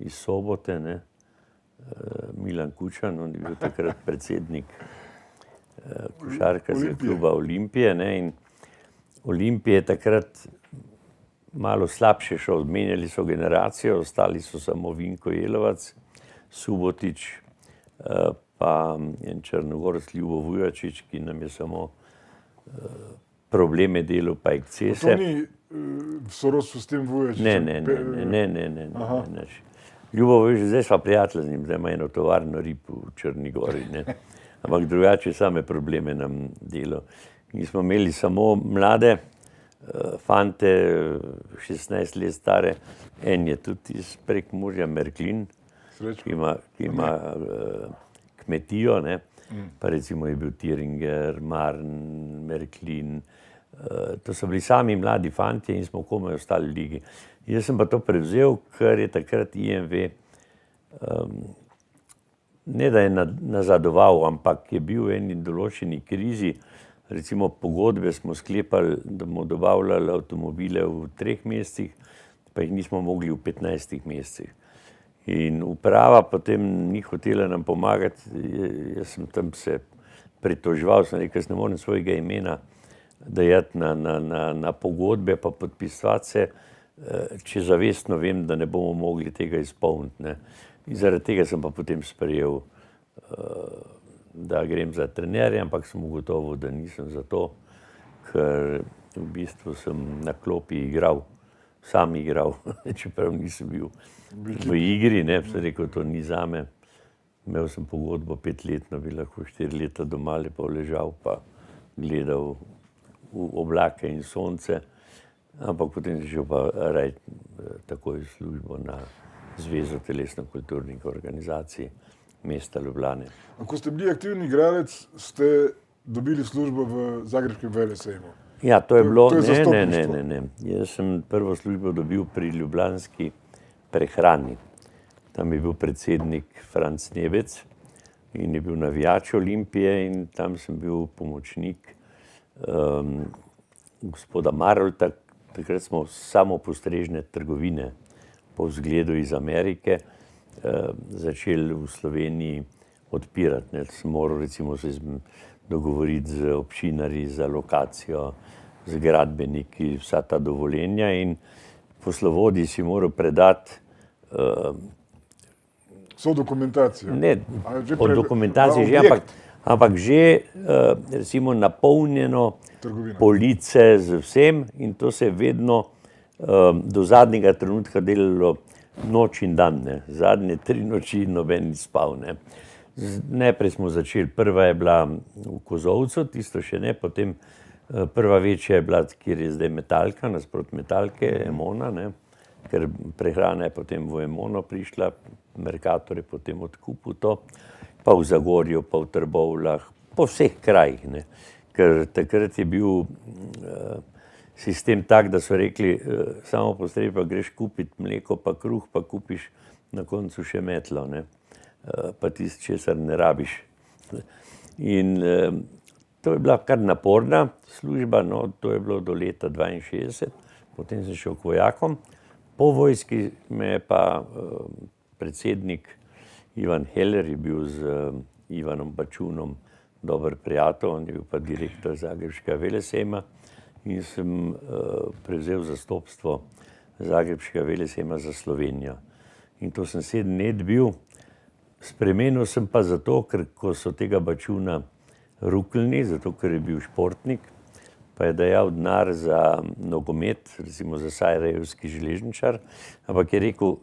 iz Sobote, ne, Milan Kučan, on je bil takrat predsednik košarkarskega kluba Olimpije, ne, in Olimpije je takrat malo slabše šel, menjali so generacijo, ostali so samo Vinko Jelovac, Subotič, pa en Črnogorec Ljubo Vujačič, ki nam je samo probleme delal pa ekscese. To ni v sorodstvu s tem Vujačičem? Ne. Ljubo Vujačič, zdaj sva prijatelja z njim, zdaj ima eno tovarno rib v Črni Gori, ne. Ampak drugače same probleme nam delal. In smo imeli samo mlade fante, 16 let stare, en je tudi iz Prekmurja, Merklin, ki ima kmetijo, ne, pa recimo je bil Thiringer, Marn, Merklin, to so bili sami mladi fantje in smo komaj ostali v ligi. Jaz sem pa to prevzel, ker je takrat IMV ne da je nazadoval, ampak je bil v eni določeni krizi. Recimo pogodbe smo sklepali, da bomo dobavljali avtomobile v 3 mesecih, pa jih nismo mogli v 15 mesecih. In uprava potem ni hotela nam pomagati, jaz sem tam se pritoževal, sem rekel, jaz ne morem svojega imena dajati na pogodbe pa podpisovati se, če zavestno vem, da ne bomo mogli tega izpolniti, ne. In zaradi tega sem pa potem sprejel da grem za trenerja, ampak sem ugotovil, da nisem za to, ker v bistvu sem na klopi igral, sam igral, čeprav nisem bil v igri, ne, sem rekel, to ni zame. Imel sem pogodbo 5-letno, bi lahko 4 leta doma lepo ležal, pa gledal v oblake in sonce, ampak potem sem šel pa raje takoj službo na Zvezo telesno-kulturnih organizacij mesta Ljubljane. Ko ste bili aktivni igralec, ste dobili službo v Zagrebškem velesejmu. Ja, to je bilo, to je zastopništvo. ne. Jaz sem prvo službo dobil pri Ljubljanski prehrani. Tam je bil predsednik Franc Nebec in je bil navijač Olimpije in tam sem bil pomočnik gospoda Marolta. Takrat smo samopostrežne trgovine po vzgledu iz Amerike začeli v Sloveniji odpirati. Ne. Sem moral recimo se dogovoriti z občinarji za lokacijo, z gradbeniki, vsa ta dovoljenja in poslovodji si moral predati So dokumentacijo. ne od dokumentacije že, ampak že recimo napolnjeno Trgovina. police z vsem in to se je vedno do zadnjega trenutka delalo noč in dan. Ne. Zadnje 3 noči noben ni spal. Ne. Najprej smo začeli, prva je bila v Kozolcu, tisto še ne, potem prva večja je bila, kjer je zdaj Metalka, nasprot Metalke, Emona, ne, ker prehrana je potem v Emono prišla, Mercator je potem odkupil to, pa v Zagorju, pa v Trbovljah, po vseh krajih, ne, ker takrat je bil sistem tak, da so rekli, samo postreži pa greš kupiti mleko, pa kruh, pa kupiš na koncu še metlo, ne. Pa tisto, česar ne rabiš. In to je bila kar naporna služba, no, to je bilo do leta 62, potem sem šel k vojakom. Po vojski me je pa predsednik Ivan Heller je bil z Ivanom Bačunom dober prijatelj, on je bil pa direktor Zagrebškega velesejma in sem prevzel zastopstvo Zagrebškega velesejma za Slovenijo. In to sem 7 let bil. Spremenil sem pa zato, ker ko so tega Bačuna ruknili, zato ker je bil športnik, pa je dajal denar za nogomet, recimo za Sarajevski železničar, ampak je rekel,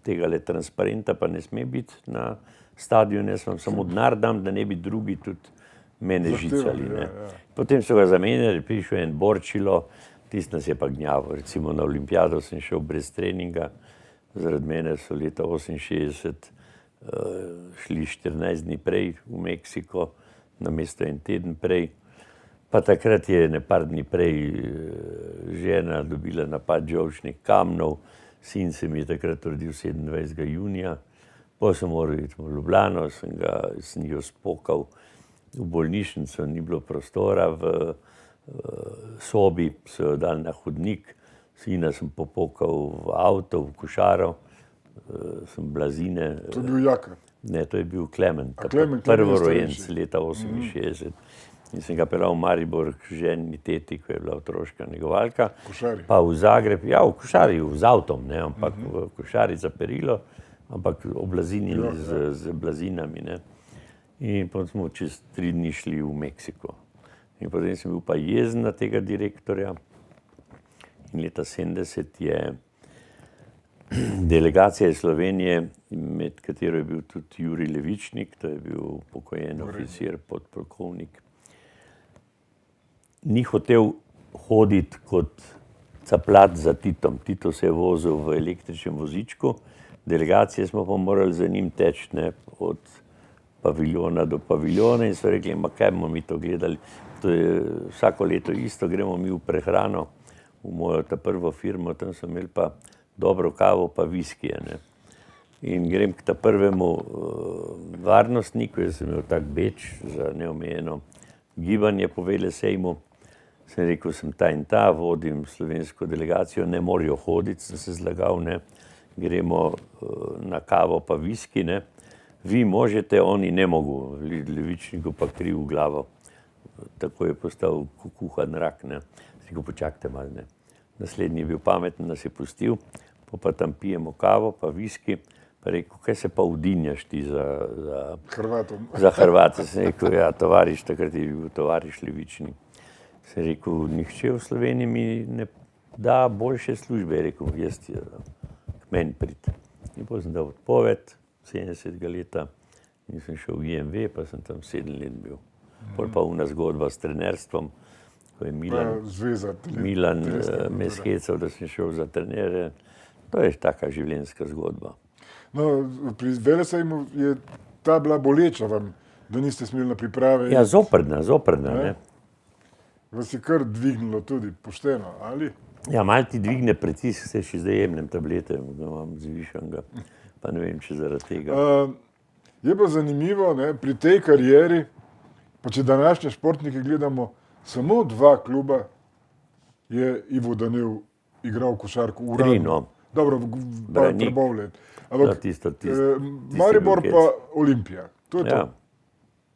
tegale transparenta pa ne sme biti na stadionu, jaz vam samo denar dam, da ne bi drugi tudi mene žicali. Ne. Potem so ga zamenjali, prišel en Borčilo, tisti nas je pa gnjavo. Recimo na olimpijado sem šel brez treninga, zaradi mene so leta 68 šli 14 dni prej v Meksiko, namesto en teden prej. Pa takrat je par dni prej žena dobila napad žolčnih kamnov, sin se mi je takrat rodil 27. junija, potem sem moral iti v Ljubljano, sem jo spokal v bolnišnico, ni bilo prostora, v sobi so jo dali na hodnik, sina sem popokal v avto, v košaro, sem blazine. To je bil Jaka. Ne, to je bil Klemen, je prvorojenec starejši. leta 68. In sem ga peljal v Maribor k ženi teti, ko je bila otroška negovalka. Košari. Pa v Zagreb, ja, v košari, z avtom, ne, ampak v košari za perilo, ampak oblazinili z blazinami, ne. In potem smo čez 3 dni šli v Meksiko. In potem sem bil pa jezen na tega direktorja. In leta 70 je delegacija iz Slovenije, med katero je bil tudi Jurij Levičnik, to je bil pokojen oficir, podpolkovnik, ni hotel hoditi kot caplat za Titom. Tito se je vozil v električnem vozičku, delegacije smo pa morali za njim teči, ne, od paviljona do paviljona in so rekli, ma kaj bomo mi to gledali, to je vsako leto isto, gremo mi v prehrano, v mojo ta prvo firmo, tam so imeli pa dobro kavo pa viskije, ne. In grem k ta prvemu varnostniku, jaz sem imel tak beč za neomejeno gibanje po velesejmu, sem rekel, sem ta in ta, vodim slovensko delegacijo, ne morajo hoditi, sem se zlagal, ne, gremo na kavo pa viski, ne. Vi možete, oni ne mogu, Levičniku pa kri v glavo. Tako je postal kuhan rak, ne. Sem rekel, počakajte malo, ne. Naslednji je bil pameten, nas je pustil, pa tam pijemo kavo pa viski, Pa rekel, kaj se pa udinjaš ti Hrvatom. za Hrvate? Sem rekel, ja, tovariš, takrat je bil tovariš Levični. Sem rekel, nihče v Sloveniji mi ne da boljše službe. Je rekel, jaz ti k meni prid. In potem sem dal odpoved, 70 leta, in sem šel v IMV, pa sem tam 7 let bil. Pol pa una zgodba s trenerstvom, ko je Milan me skecal, da sem šel za trenere. To je taka življenjska zgodba. No, pri velesejmu je ta bila boleča vam, da niste smeli na priprave. Ja, zoprna, ne. Vas je kar dvignilo tudi, pošteno, ali? Ja, malo ti dvigne pritisk, se še zdaj jemljem tablete, da imam zvišanega, pa ne vem, če zaradi tega. Je pa zanimivo, ne, pri tej karieri, pa če današnje športnike gledamo, samo 2 kluba je Ivo Danel igral košarko uradno. 3, no. Dobro, Branik. Trbovlje. Ja, Ampak tisto Maribor bil pa Olimpija. To je Ja. to.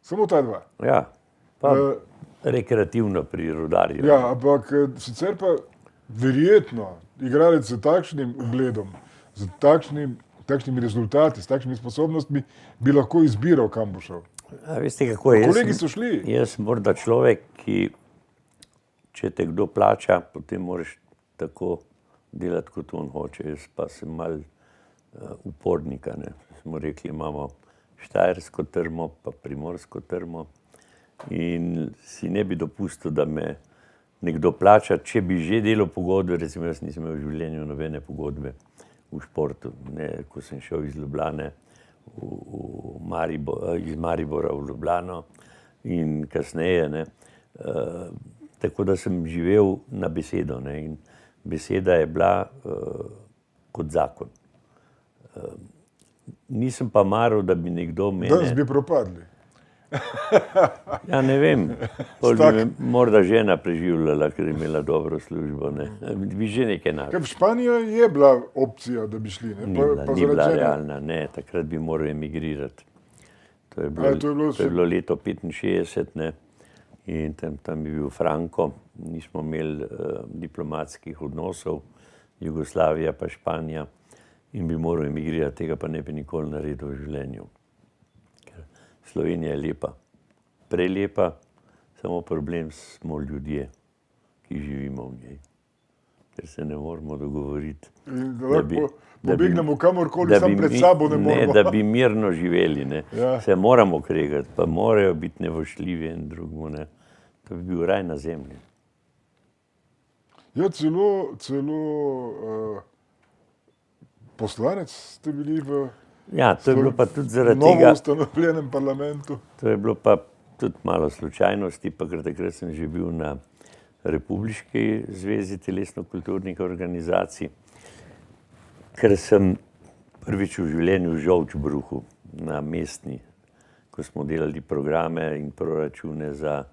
Samo ta 2. Ja, pa rekreativno pri Rudarju. Ja, ampak sicer pa verjetno igralec z takšnim ugledom, z takšnimi rezultati, s takšnimi sposobnostmi bi lahko izbiral, kam bo šel. A veste, kako je? Kolegi so šli. Jaz sem morda človek, ki, če te kdo plača, potem moraš tako delati, kot on hoče. Jaz pa sem mal upornika. Ne. Smo rekli, imamo štajersko trmo, pa primorsko trmo in si ne bi dopustil, da me nekdo plača, če bi že delal pogodbe. Recimo, jaz nisem imel v življenju nobene pogodbe v športu. Ne, ko sem šel iz Ljubljane iz Maribora v Ljubljano in kasneje. Ne. Tako da sem živel na besedo, ne, in beseda je bila kot zakon. Nisem pa maral, da bi nekdo mene... Danes bi propadli. Ja, ne vem, pol bi me morda žena preživljala, ker je imela dobro službo, ne. Bi že nekaj našel. Ker v Španijo je bila opcija, da bi šli, ne? Ni bila realna, ne, takrat bi moral emigrirati. To je bilo leto 65, ne, in tam je bil Franco, nismo imeli diplomatskih odnosov, Jugoslavija pa Španija, in bi moral emigrirati, tega pa ne bi nikoli naredil v življenju. Ker Slovenija je lepa, prelepa, samo problem smo ljudje, ki živimo v njej. Ker se ne moramo dogovoriti. Pobegnemo kamorkoli, sam pred sabo ne moramo. Ne, da bi mirno živeli, ne. Ja. Se moramo kregati, pa morajo biti nevošljivi en drugemu, ne. To bi bil raj na zemlji. Ja, celo poslanec ste bili v Ja, to je bilo pa tudi zaradi tega, novo ustanovljenem parlamentu. to je bilo pa tudi malo slučajnosti, pa ker takrat sem že bil na Republiški zvezi telesno-kulturnih organizacij, ker sem prvič v življenju žolč bruhal na mestni, ko smo delali programe in proračune za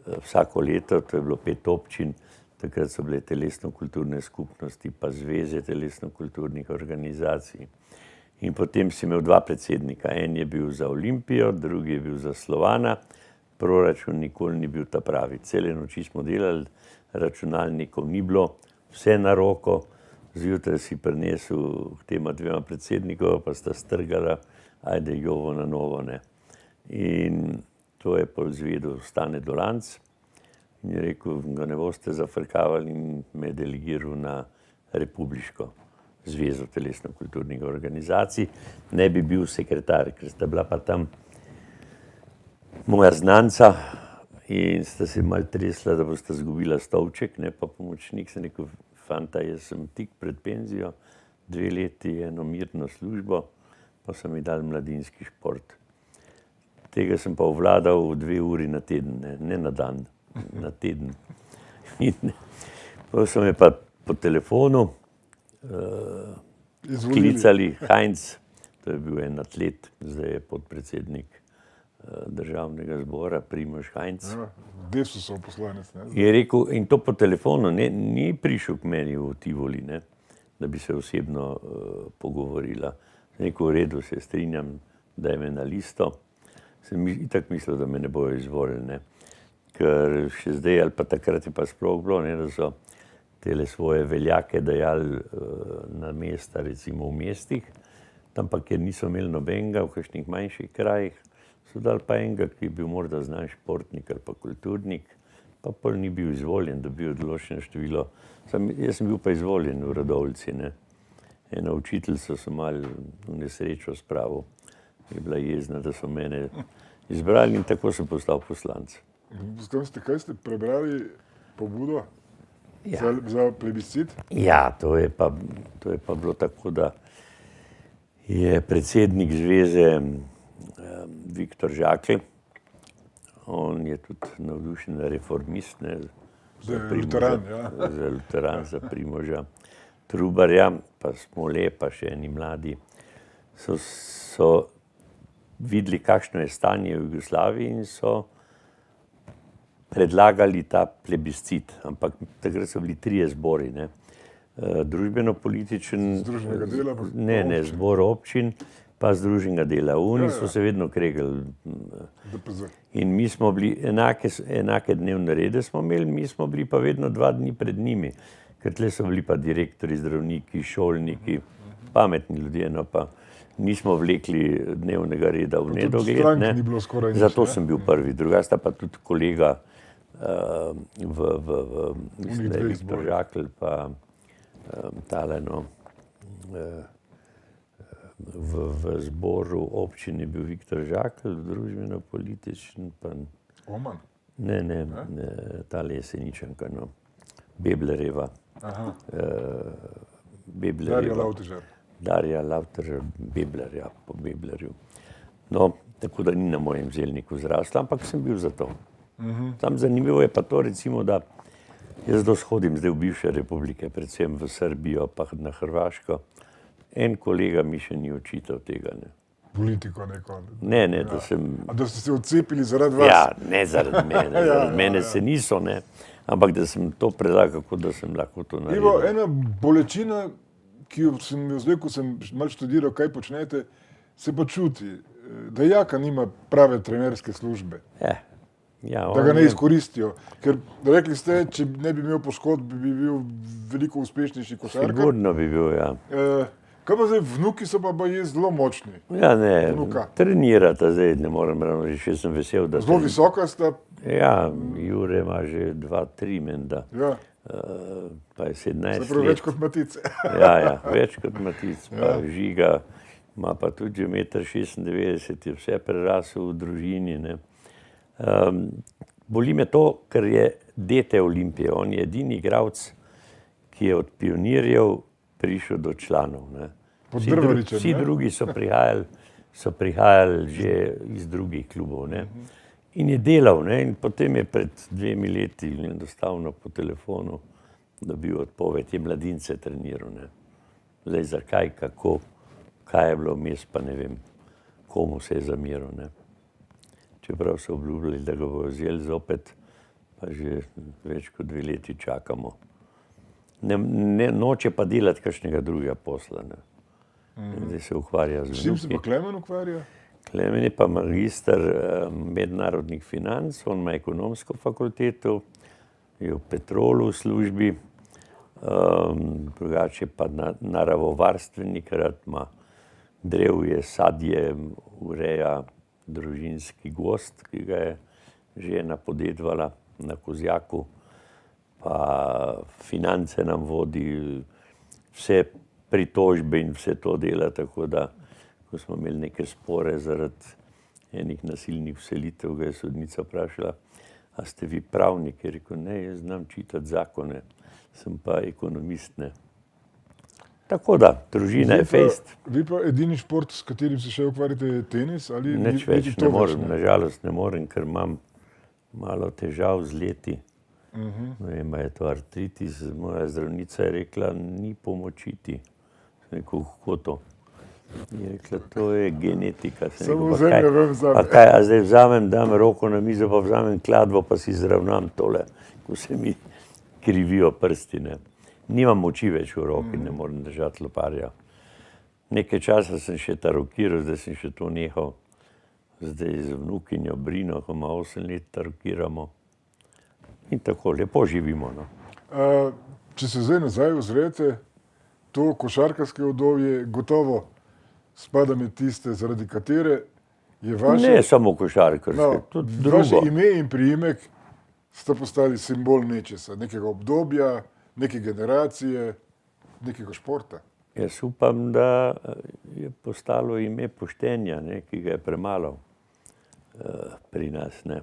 vsako leto, to je bilo 5 občin, takrat so bile telesno-kulturne skupnosti, pa zveze telesno-kulturnih organizacij. In potem si imel 2 predsednika, en je bil za Olimpijo, drugi je bil za Slovana, proračun nikoli ni bil ta pravi. Cele noči smo delali, računalnikov ni bilo, vse na roko, zjutraj si prinesel k tema 2 predsednikova, pa sta strgala, ajde Jovo na novo, ne. In to je pol izvedel Stane Dolanc in je rekel, ga ne boste zafrkavali, in me je delegiral na Republiško zvezo telesno-kulturnih organizacij. Ne bi bil sekretar, ker sta bila pa tam moja znanca in sta se malo tresla, da bosta zgubila stolček, ne, pa pomočnik. Sem rekel, fanta, jaz sem tik pred penzijo, 2 leti eno mirno službo, pa so mi dali mladinski šport. Tega sem pa ovladal 2 uri na teden, ne na dan, na teden. In potem so me pa po telefonu klicali Heinz, to je bil en atlet, zdaj je podpredsednik državnega zbora, Primož Heinz. Ja, Desusov poslanec, ne? Je rekel, in to po telefonu, ne, ni prišel k meni v Tivoli, ne, da bi se osebno pogovorila. Sem rekel, v redu, se strinjam, daj me na listo. Sem itak mislil, da me ne bojo izvolili, ne. Ker še zdaj, ali pa takrat je pa sploh bilo, ne, da so tele svoje veljake dajali na mesta, recimo v mestih, ampak ker niso imeli nobenega v kakšnih manjših krajih, so dali pa enega, ki je bil morda znan športnik ali pa kulturnik, pa pol ni bil izvoljen, da bi odločeno število. Jaz sem bil pa izvoljen v Radovljici, ne. Ena učiteljica so malo v nesrečo spravil, je bila jezna, da so mene izbrali in tako sem postal poslanec. Kaj ste prebrali pobudo Ja. za plebiscit? Ja, to je pa bilo tako, da je predsednik zveze Viktor Žakelj, on je tudi navdušen reformist, ne, Za luteran, ja. Za luteran, za Primoža Trubarja, pa Smole, pa še eni mladi, so videli, kakšno je stanje v Jugoslaviji in so predlagali ta plebiscit, ampak takrat so bili 3 zbori, ne. Družbeno-političen, Združenega dela, pa ne, zbor občin, pa Združenega dela. Oni so se vedno kregali. DPZ. In mi smo bili, enake dnevne rede smo imeli, mi smo bili pa vedno 2 dni pred njimi, ker tle so bili pa direktori, zdravniki, šolniki, pametni ljudje, no pa nismo vlekli dnevnega reda v nedogled, strank ne. ni bilo skoraj nič, Zato ne? sem bil prvi, drugače sta pa tudi kolega mislim, da je dveh Viktor zborih. Žakelj pa tale, no, v zboru občine je bil Viktor Žakelj, družbeno-političen, pa Oman. ne, tale Jeseničanka, no, Beblerjeva. Aha. Beblerjeva. Darja Lavtežar. Darja Lavtežar, Beblerja, po Beblerju. No, tako da ni na mojem zelniku zrasla, ampak sem bil za to. Tam zanimivo je pa to, recimo, da jaz dosti hodim zdaj v bivše republike, predvsem v Srbijo, pa na Hrvaško. En kolega mi še ni očital tega, ne. Politiko neko. Ne, da sem... A da ste se odcepili zaradi vas? Ja, ne zaradi mene, zaradi mene se niso, ne. Ampak da sem to predlagal, kako da sem lahko to naredil. Ivo, ena bolečina, ki jo sem jo zdaj, ko sem malo študiral, kaj počnete, se pa čuti, da Jaka nima prave trenerske službe, Ja, da ga ne izkoristijo. Ker rekli ste, če ne bi imel poškodb, bi bil veliko uspešnejši košarkar. Sigurno bi bil, ja. Kaj pa zdaj, vnuki so pa baje zelo močni. Ja, ne, Vnuka. trenirata zdaj, ne morem ravno reči, jaz sem vesel, da... Zelo visoka sta. Ja, Jure ima že 2-3 menda, Ja, pa je 17 zapravo let. več kot Matice. Ja, več kot Matic, pa Žiga ima pa tudi že 1,96 m, je vse prerasel v družini, ne. Boli me to, ker je dete Olimpije, on je edini igralec, ki je od pionirjev prišel do članov, ne. Pod Drvaričem, Vsi ne? drugi so prihajali že iz drugih klubov, ne. In je delal, ne, in potem je pred 2 leti enostavno po telefonu dobil odpoved, je mladince treniral, ne. Zdaj zakaj, kako, kaj je bilo vmes, pa ne vem, komu se je zameril, ne. Čeprav so obljubljali, da ga bojo vzeli zopet, pa že več kot 2 leti čakamo. Noče pa delati kakšnega drugega posla, ne. Zdaj se ukvarja z S čim se vnuki. pa Klemen ukvarja? Klemen je pa magister mednarodnih financ, on ima ekonomsko fakulteto, je v Petrolu v službi, drugače pa naravovarstvenik, rad ima drevje, sadje, ureja družinski gozd, ki ga je žena podedvala na Kozjaku, pa finance nam vodi, vse pritožbe in vse to dela, tako da, ko smo imeli neke spore zaradi enih nasilnih vselitev, ga je sodnica vprašala, a ste vi pravnik? Je rekel, ne, jaz znam čitati zakone, sem pa ekonomist, ne. Tako da, družina je fejst. Vi pa edini šport, s katerim se še ukvarjate, je tenis? Ali Nič niti več to ne morem, ne? nažalost ne morem, ker imam malo težav z leti. Ne vem, je to artritis, moja zdravnica je rekla, ni pomoči ti. Sem rekel, kako to? Je rekla, to je genetika. Sem Samo rekel, vzemlja ven vzame. pa kaj, a zdaj vzamem, dam roko na mizo, pa vzamem kladvo, pa si zravnam tole, ko se mi krivijo prsti, ne. Nimam moči več v roki, ne morem držati loparja. Nekaj časa sem še tarokiral, zdaj sem še to nehal. Zdaj z vnukinjo Brino, ko ima 8 let, tarokiramo. In tako, lepo živimo, no. Če se zdaj nazaj ozrete, to košarkarske obdobje gotovo spada med tiste, zaradi katere je vaše, Ne samo košarkarske, tudi vaše drugo. ime in priimek sta postali simbol nečesa, nekega obdobja, neke generacije, nekega športa. Jaz upam, da je postalo ime poštenja, ne, ki ga je premalo pri nas. Ne.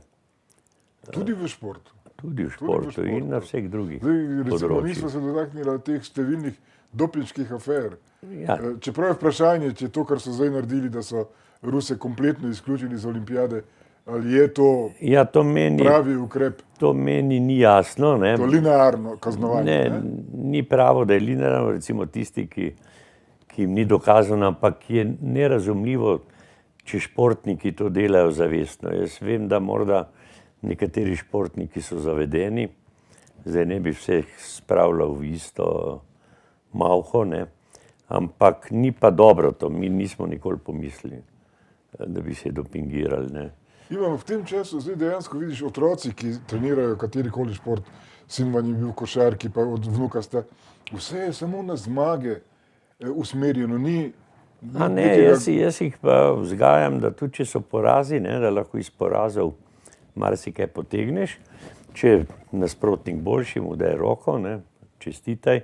Tudi v športu. Tudi v športu in na vseh drugih Zdaj, recimo, področjih. nismo se dotaknili teh številnih dopinških afer. Ja. Čeprav je vprašanje, če je to, kar so zdaj naredili, da so Ruse kompletno izključili iz olimpijade, ali je to Ja, to meni, pravi ukrep, to meni ni jasno. Ne. to linearno kaznovanje. Ne, ni pravo, da je linearno, recimo tisti, ki jim ni dokazano, ampak je nerazumljivo, če športniki to delajo zavestno. Jaz vem, da morda nekateri športniki so zavedeni, zdaj ne bi vseh spravljal v isto malho, ne, ampak ni pa dobro to, mi nismo nikoli pomislili, da bi se dopingirali. Ne. Ivan, v tem času zdaj dejansko vidiš otroci, ki trenirajo katerikoli šport, sin vam je bil v košarki, pa od vnuka sta, vse je samo na zmage usmerjeno, ni A ne, jaz jih pa vzgajam, da tudi če so porazi, ne, da lahko iz porazov marsikaj potegneš, če je nasprotnik boljši, mu daj roko, ne, čestitaj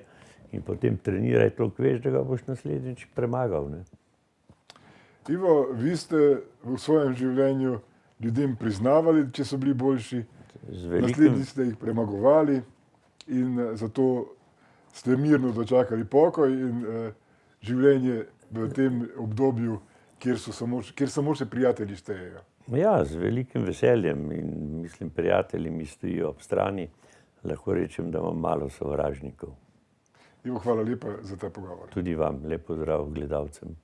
in potem treniraj toliko veš, da ga boš naslednjič premagal. Ne. Ivo, vi ste v svojem življenju ljudem priznavali, če so bili boljši, Z velikim, naslednji ste jih premagovali in zato ste mirno dočakali pokoj in življenje v tem obdobju, kjer samo še prijatelji štejejo. ja, z velikim veseljem in mislim, prijatelji mi stojijo ob strani, lahko rečem, da imam malo sovražnikov. Ivo, hvala lepa za ta pogovor. Tudi vam lep pozdrav gledalcem.